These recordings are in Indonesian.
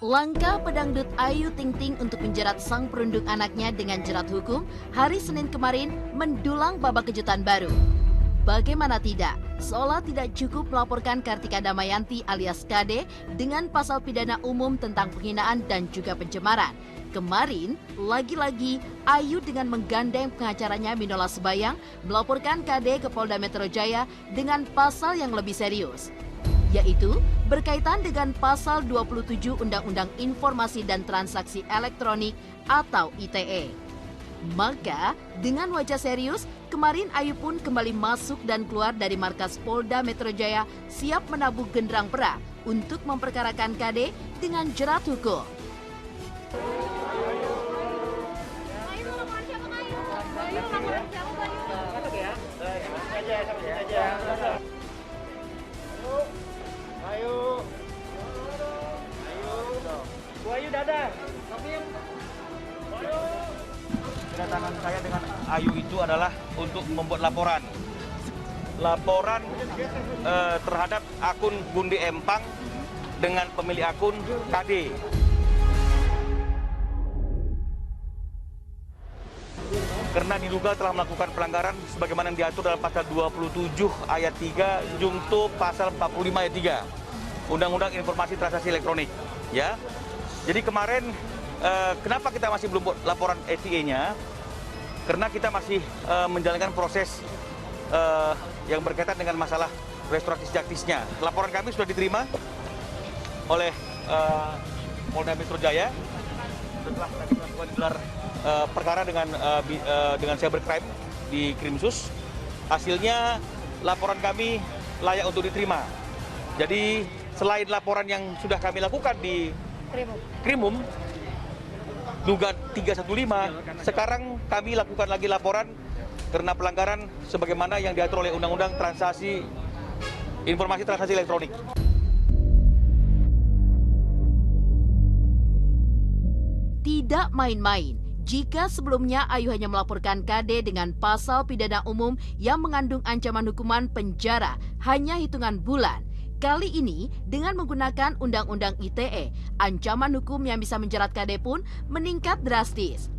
Langkah pedangdut Ayu Ting Ting untuk menjerat sang perundung anaknya dengan jerat hukum hari Senin kemarin mendulang babak kejutan baru. Bagaimana tidak, seolah tidak cukup melaporkan Kartika Damayanti alias KD dengan pasal pidana umum tentang penghinaan dan juga pencemaran. Kemarin, lagi-lagi Ayu dengan menggandeng pengacaranya Minola Sebayang melaporkan KD ke Polda Metro Jaya dengan pasal yang lebih serius, yaitu berkaitan dengan pasal 27 Undang-Undang Informasi dan Transaksi Elektronik atau ITE. Maka, dengan wajah serius, kemarin Ayu pun kembali masuk dan keluar dari markas Polda Metro Jaya siap menabuh genderang perang untuk memperkarakan KD dengan jerat hukum. Ayu dadah. Kedatangan saya dengan Ayu itu adalah untuk membuat laporan terhadap akun Gundi Empang dengan pemilik akun KD. Karena diduga telah melakukan pelanggaran sebagaimana yang diatur dalam pasal 27 ayat 3 junto pasal 45 ayat 3 Undang-Undang Informasi Transaksi Elektronik, ya. Jadi kemarin kenapa kita masih belum buat laporan ETA-nya? Karena kita masih menjalankan proses yang berkaitan dengan masalah restoratif justisnya. Laporan kami sudah diterima oleh Polda Metro Jaya setelah kami melakukan gelar perkara dengan cybercrime di Krimsus. Hasilnya laporan kami layak untuk diterima. Jadi selain laporan yang sudah kami lakukan di Krimum Duga 315, sekarang kami lakukan lagi laporan karena pelanggaran sebagaimana yang diatur oleh Undang-Undang Informasi Transaksi Elektronik. Tidak main-main jika sebelumnya Ayu hanya melaporkan KD dengan pasal pidana umum yang mengandung ancaman hukuman penjara hanya hitungan bulan. Kali ini, dengan menggunakan Undang-Undang ITE, ancaman hukum yang bisa menjerat KD pun meningkat drastis.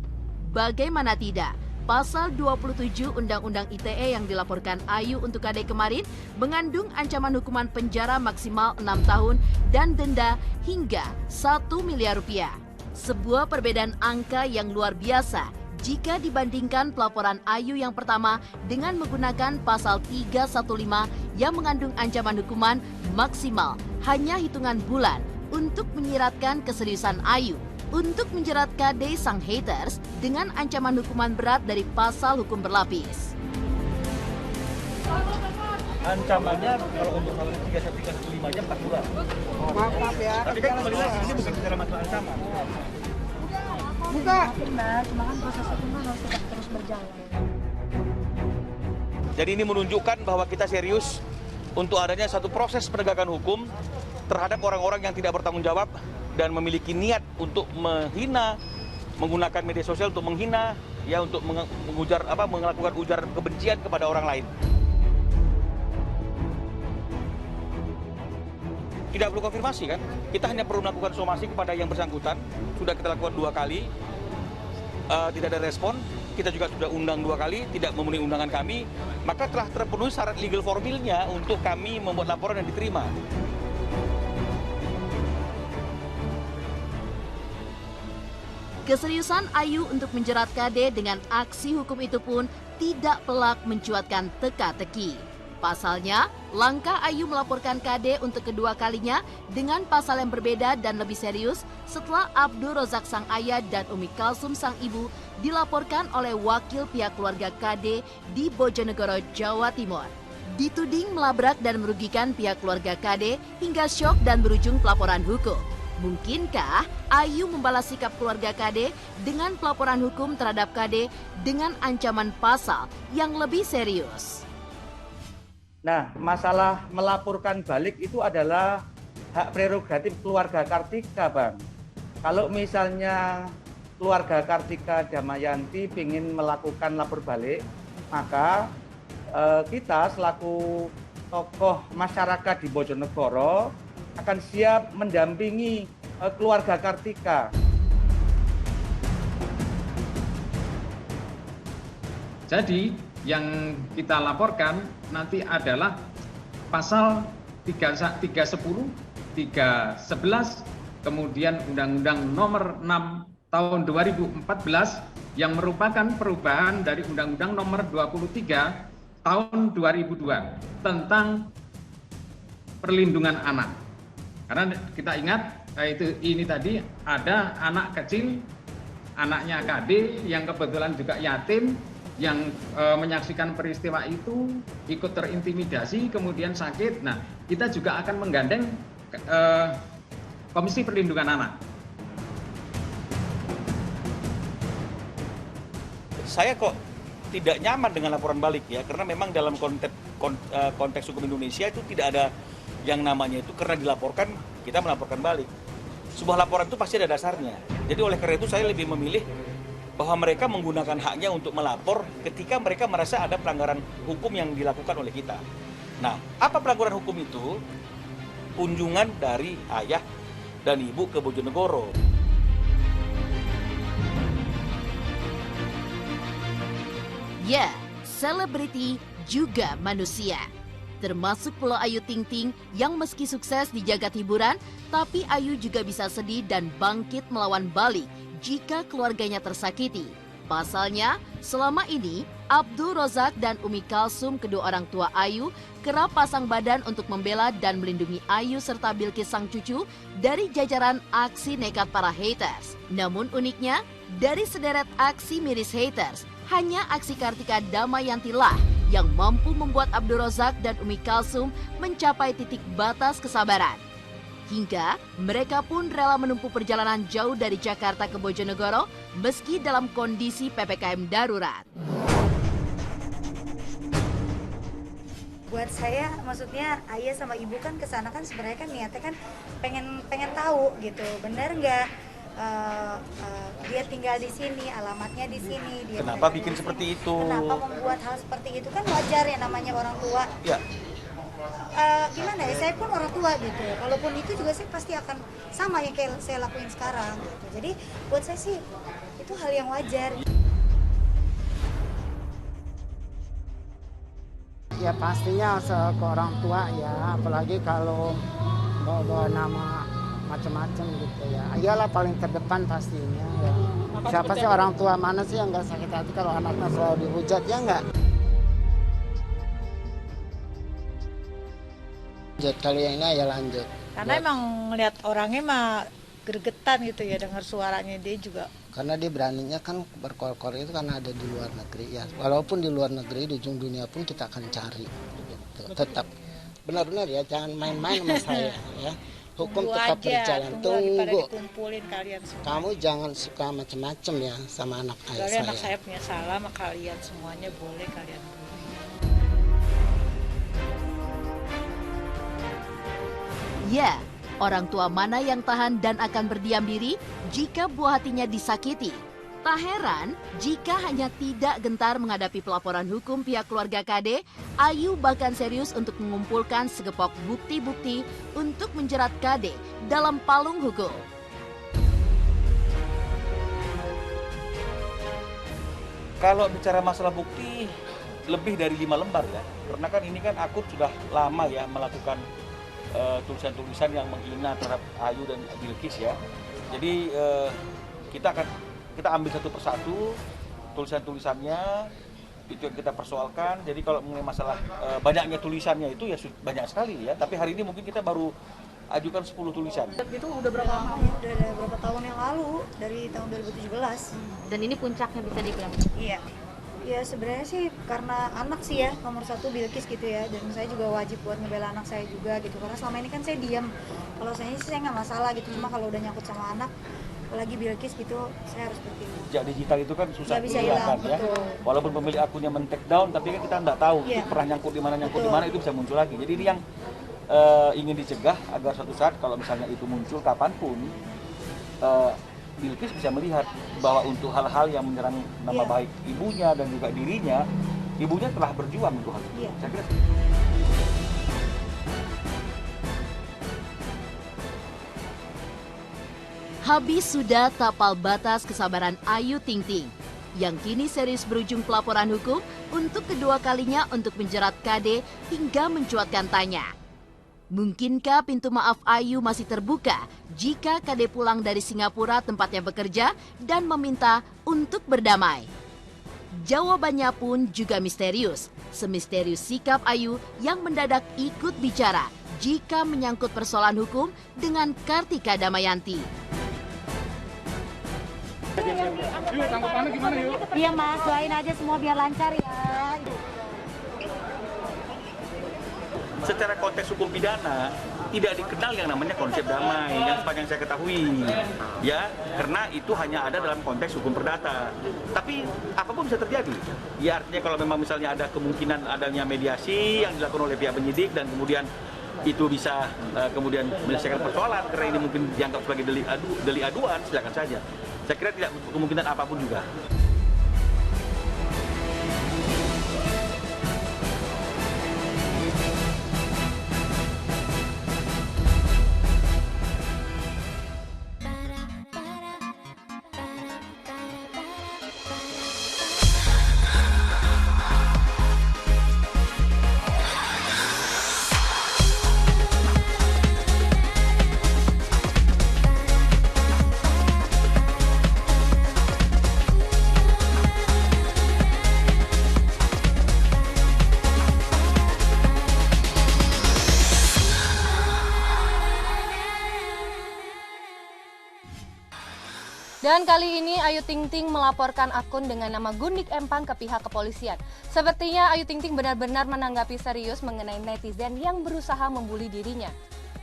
Bagaimana tidak, pasal 27 Undang-Undang ITE yang dilaporkan Ayu untuk KD kemarin mengandung ancaman hukuman penjara maksimal 6 tahun dan denda hingga 1 miliar rupiah. Sebuah perbedaan angka yang luar biasa jika dibandingkan pelaporan Ayu yang pertama dengan menggunakan pasal 315 yang mengandung ancaman hukuman maksimal hanya hitungan bulan untuk menyiratkan keseriusan Ayu untuk menjerat KD sang haters dengan ancaman hukuman berat dari pasal hukum berlapis. Ancamannya kalau untuk pasal 315 aja 4 bulan. Maaf ya. Tapi kan kembali lagi ini bukan bicara masalah ancaman. Buka. Benar, cuma kan proses hukum harus tetap terus berjalan. Jadi ini menunjukkan bahwa kita serius untuk adanya satu proses penegakan hukum terhadap orang-orang yang tidak bertanggung jawab dan memiliki niat untuk menghina, menggunakan media sosial untuk menghina, ya, untuk melakukan ujaran kebencian kepada orang lain. Tidak perlu konfirmasi kan? Kita hanya perlu melakukan somasi kepada yang bersangkutan. Sudah kita lakukan 2 kali, tidak ada respon. Kita juga sudah undang 2 kali, tidak memenuhi undangan kami. Maka telah terpenuhi syarat legal formilnya untuk kami membuat laporan yang diterima. Keseriusan Ayu untuk menjerat KD dengan aksi hukum itu pun tidak pelak mencuatkan teka-teki. Pasalnya, langkah Ayu melaporkan KD untuk kedua kalinya dengan pasal yang berbeda dan lebih serius setelah Abdul Rozak sang ayah dan Umi Kalsum sang ibu dilaporkan oleh wakil pihak keluarga KD di Bojonegoro, Jawa Timur. Dituding melabrak dan merugikan pihak keluarga KD hingga syok dan berujung pelaporan hukum. Mungkinkah Ayu membalas sikap keluarga KD dengan pelaporan hukum terhadap KD dengan ancaman pasal yang lebih serius? Nah, masalah melaporkan balik itu adalah hak prerogatif keluarga Kartika, Bang. Kalau misalnya keluarga Kartika Damayanti ingin melakukan lapor balik, maka kita selaku tokoh masyarakat di Bojonegoro akan siap mendampingi keluarga Kartika. Jadi yang kita laporkan nanti adalah pasal 310, 311, kemudian Undang-Undang Nomor 6 Tahun 2014 yang merupakan perubahan dari Undang-Undang Nomor 23 Tahun 2002 tentang perlindungan anak. Karena kita ingat ini tadi ada anak kecil, anaknya KD yang kebetulan juga yatim, yang menyaksikan peristiwa itu ikut terintimidasi kemudian sakit. Nah, kita juga akan menggandeng Komisi Perlindungan Anak. Saya kok tidak nyaman dengan laporan balik ya, karena memang dalam konteks hukum Indonesia itu tidak ada yang namanya itu karena dilaporkan kita melaporkan balik. Sebuah laporan itu pasti ada dasarnya. Jadi oleh karena itu saya lebih memilih bahwa mereka menggunakan haknya untuk melapor ketika mereka merasa ada pelanggaran hukum yang dilakukan oleh kita. Nah, apa pelanggaran hukum itu? Kunjungan dari ayah dan ibu ke Bojonegoro. Ya, selebriti juga manusia. Termasuk Pulau Ayu Ting Ting yang meski sukses di jagat hiburan, tapi Ayu juga bisa sedih dan bangkit melawan balik jika keluarganya tersakiti. Pasalnya, selama ini Abdul Rozak dan Umi Kalsum, kedua orang tua Ayu, kerap pasang badan untuk membela dan melindungi Ayu serta Bilkis sang cucu dari jajaran aksi nekat para haters. Namun uniknya, dari sederet aksi miris haters, hanya aksi Kartika Damayantilah yang mampu membuat Abdul Rozak dan Umi Kalsum mencapai titik batas kesabaran. Hingga mereka pun rela menempuh perjalanan jauh dari Jakarta ke Bojonegoro meski dalam kondisi PPKM darurat. Buat saya, maksudnya ayah sama ibu kan kesana kan sebenarnya kan niatnya kan pengen tahu gitu, bener nggak dia tinggal di sini, alamatnya di sini. Dia Kenapa bikin seperti itu? Kenapa membuat hal seperti itu, kan wajar ya namanya orang tua. Ya. Gimana ya, saya pun orang tua gitu. Kalaupun itu juga saya pasti akan sama yang kayak saya lakuin sekarang gitu. Jadi buat saya sih itu hal yang wajar. Ya pastinya ke orang tua ya, apalagi kalau bawa nama macam-macam gitu ya. Iyalah paling terdepan pastinya ya. Siapa sih orang tua mana sih yang nggak sakit hati kalau anaknya selalu dihujat, ya nggak? Lanjut, kali ini ya lanjut. Karena emang ngeliat orangnya mah gregetan gitu ya, dengar suaranya dia juga. Karena dia beraninya kan berkor-kor itu karena ada di luar negeri ya. Walaupun di luar negeri, di ujung dunia pun kita akan cari gitu. Tetap benar-benar ya, jangan main-main sama saya ya. Hukum Tunggu tetap aja, daripada berjalan. Tunggu. dikumpulin kalian semua. Kamu jangan suka macam-macam ya sama anak ayah Kecuali saya. anak saya punya salah sama kalian semuanya boleh kalian bully. Ya, orang tua mana yang tahan dan akan berdiam diri jika buah hatinya disakiti? Tak heran jika hanya tidak gentar menghadapi pelaporan hukum pihak keluarga KD, Ayu bahkan serius untuk mengumpulkan segepok bukti-bukti untuk menjerat KD dalam palung hukum. Kalau bicara masalah bukti, lebih dari 5 lembar ya. Karena kan ini kan akun sudah lama ya melakukan tulisan-tulisan yang menghina terhadap Ayu dan Bilkis ya. Jadi kita ambil satu persatu tulisan-tulisannya, itu yang kita persoalkan. Jadi kalau mengenai masalah banyaknya tulisannya itu ya banyak sekali ya. Tapi hari ini mungkin kita baru ajukan 10 tulisan. Itu udah berapa lama? Udah ada berapa tahun yang lalu, dari tahun 2017. Dan ini puncaknya bisa dibilang. Iya. Ya sebenarnya sih karena anak sih ya, nomor satu Bilkis gitu ya, dan saya juga wajib buat ngebela anak saya juga gitu, karena selama ini kan saya diam. Kalau saya sih saya nggak masalah gitu, cuma kalau udah nyangkut sama anak, apalagi Bilkis gitu, saya harus bertindak. Jejak digital itu kan susah Nggak bisa dihilangkan hilang, ya. betul. Walaupun pemilik akunnya men-take down, tapi kan kita nggak tahu Iya. itu pernah nyangkut di mana Betul. itu bisa muncul lagi. Jadi ini yang ingin dicegah agar suatu saat kalau misalnya itu muncul kapanpun, Bilkis bisa melihat bahwa untuk hal-hal yang menyerang nama Iya. baik ibunya dan juga dirinya, ibunya telah berjuang untuk hal itu. Iya. Saya kira Habis sudah tapal batas kesabaran Ayu Ting Ting, yang kini serius berujung pelaporan hukum untuk kedua kalinya untuk menjerat KD hingga mencuatkan tanya. Mungkinkah pintu maaf Ayu masih terbuka jika KD pulang dari Singapura tempatnya bekerja dan meminta untuk berdamai? Jawabannya pun juga misterius, semisterius sikap Ayu yang mendadak ikut bicara jika menyangkut persoalan hukum dengan Kartika Damayanti. Yuk, tanggapannya gimana yuk? Iya Mas, doain aja semua biar lancar ya. Secara konteks hukum pidana tidak dikenal yang namanya konsep damai yang sepanjang saya ketahui, ya, karena itu hanya ada dalam konteks hukum perdata. Tapi apapun bisa terjadi. Ya artinya kalau memang misalnya ada kemungkinan adanya mediasi yang dilakukan oleh pihak penyidik dan kemudian itu bisa kemudian menyelesaikan persoalan karena ini mungkin dianggap sebagai delik aduan, silakan saja. Saya kira tidak kemungkinan apapun juga. Dan kali ini Ayu Ting Ting melaporkan akun dengan nama Gundik Empang ke pihak kepolisian. Sepertinya Ayu Ting Ting benar-benar menanggapi serius mengenai netizen yang berusaha membuli dirinya.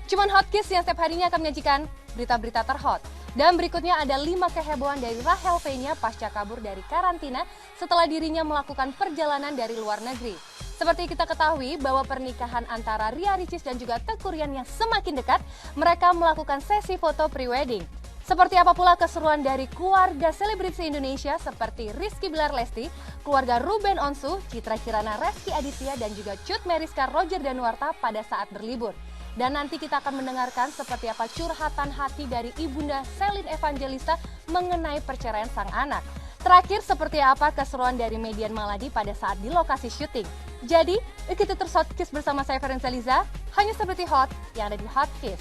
Cuman Hotkiss yang setiap harinya akan menyajikan berita-berita terhot. Dan berikutnya ada 5 kehebohan dari Rachel Fenya pasca kabur dari karantina setelah dirinya melakukan perjalanan dari luar negeri. Seperti kita ketahui bahwa pernikahan antara Ria Ricis dan juga Teuku Ryan yang semakin dekat, mereka melakukan sesi foto pre-wedding. Seperti apa pula keseruan dari keluarga selebriti Indonesia seperti Rizky Bilar Lesti, keluarga Ruben Onsu, Citra Kirana Reski Aditya, dan juga Cut Meriska Roger Danuarta pada saat berlibur. Dan nanti kita akan mendengarkan seperti apa curhatan hati dari Ibunda Selin Evangelista mengenai perceraian sang anak. Terakhir, seperti apa keseruan dari Median Maladi pada saat di lokasi syuting. Jadi, ikuti terus Hotkiss bersama saya Ferenza Liza, hanya seperti hot yang ada di Hotkiss.